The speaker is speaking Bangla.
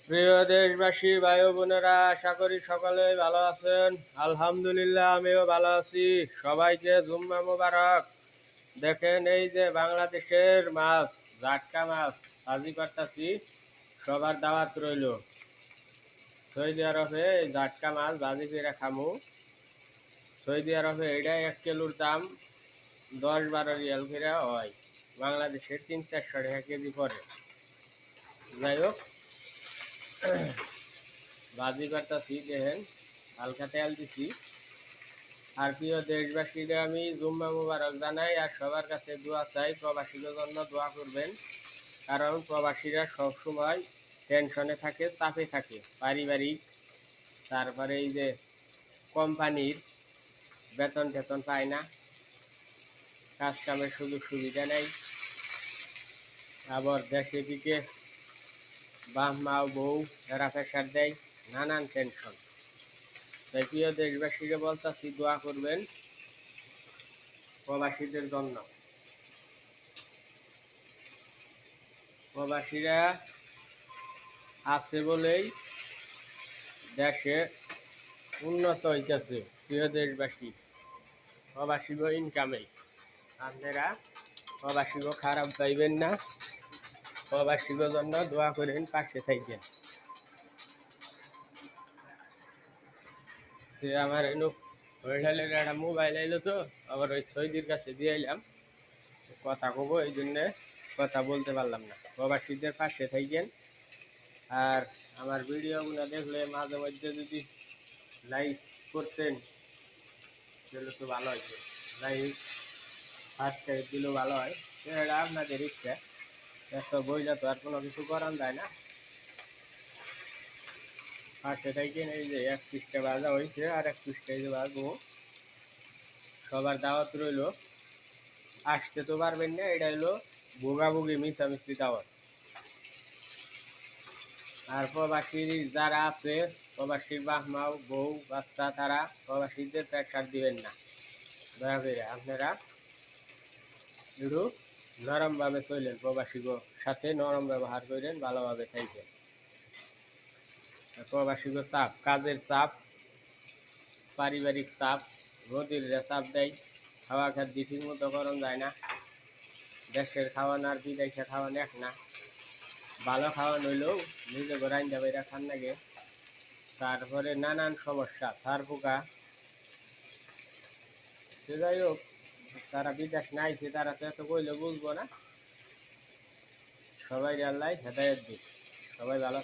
প্রিয় দেশবাসী ভাই ও বোনেরা, আশা করি সকলেই ভালো আছেন। আলহামদুলিল্লাহ, আমিও ভালো আছি। সবাইকে জুম্মা মোবারক। দেখেন, এই যে বাংলাদেশের মাছ, জাটকা মাছ ভাজি করতেছি। সবার দাওয়াত রইল। সৌদি আরবে এই জাটকা মাছ ভাজি করে খামু। সৌদি আরবে এটা 1 কিলোর দাম 10-12 রিয়াল করে হয়। বাংলাদেশের 300-400 টাকা কেজি পড়ে। যাই হোক, ভাজি করতেছি। দেখেন, হালকা তেল দিছি। আর প্রিয় দেশবাসীকে আমি জুম্মা মুবারক জানাই, আর সবার কাছে দোয়া চাই। প্রবাসীদের জন্য দোয়া করবেন, কারণ প্রবাসীরা সবসময় টেনশনে থাকে, চাপে থাকে, পারিবারিক, তারপরে এই যে কোম্পানির বেতন টেতন পায় না, কাজ কামের সুযোগ সুবিধা নেই, আবার দেশে দিকে বাপ মা বউ এরা প্রেশার দেয়, নানান টেনশন। তাই প্রিয় দেশবাসীকে বলতেছি, দোয়া করবেন প্রবাসীদের জন্য। প্রবাসীরা আছে বলেই দেশে উন্নত হইতেছে। প্রিয় দেশবাসী, প্রবাসীগো ইনকামে, আপনারা প্রবাসীগো খারাপ পাইবেন না। প্রবাসীগো জন্য দোয়া করেন, পাশে থাকবেন। আমার এনো হরিলালের একটা মোবাইল আইলো, তো আবার ওই সৈদির কাছে দিয়ে এলাম, কথা কব, এই জন্যে কথা বলতে পারলাম না। প্রবাসীদের পাশে থাকবেন। আর আমার ভিডিওগুলো দেখলে মাঝে মধ্যে যদি লাইক করতেন তাহলে তো ভালো হয়েছে। লাইক সাবস্ক্রাইব দিলেও ভালো হয়। এটা আপনাদের ইচ্ছা, এত বইটা তো আর কোনো কিছু করান যায় না। আর সেটাই কিনে, এই যে 1 পৃষ্ঠা বাজা হয়েছে, আর 1 পৃষ্ঠা যে বাজবো। সবার দাওয়াত রইল। আসতে তো পারবেন না, এটা হলো ভোগাভুগি মিশামিশি দাওয়াত। আর প্রবাসী যারা আছে, প্রবাসীর বাপ মা বউ বাচ্চা, তারা প্রবাসীদের প্রেশার দিবেন না। দয়া করে আপনারা একটু নরমভাবে চলেন, প্রবাসীর সাথে নরম ব্যবহার করেন, ভালোভাবে থাকবেন। প্রবাসীর চাপ, কাজের চাপ, পারিবারিক চাপ, নদীর চাপ দেয়, খাওয়া খাদ্য ঠিক মতো করণ যায় না। দেশের খাওয়ান আর বিদেশে খাওয়ান এক না। ভালো খাওয়ান হইলেও নিজে গোড়াইন যাবে এটা খান লাগে। তারপরে নানান সমস্যা, সার পোকা। সে যাই হোক, তারা বিদেশ নাইছে, তারা তো এত কইলে বুঝবো না। সবাই আল্লাহ হেদায়েত দিক। সবাই ভালো।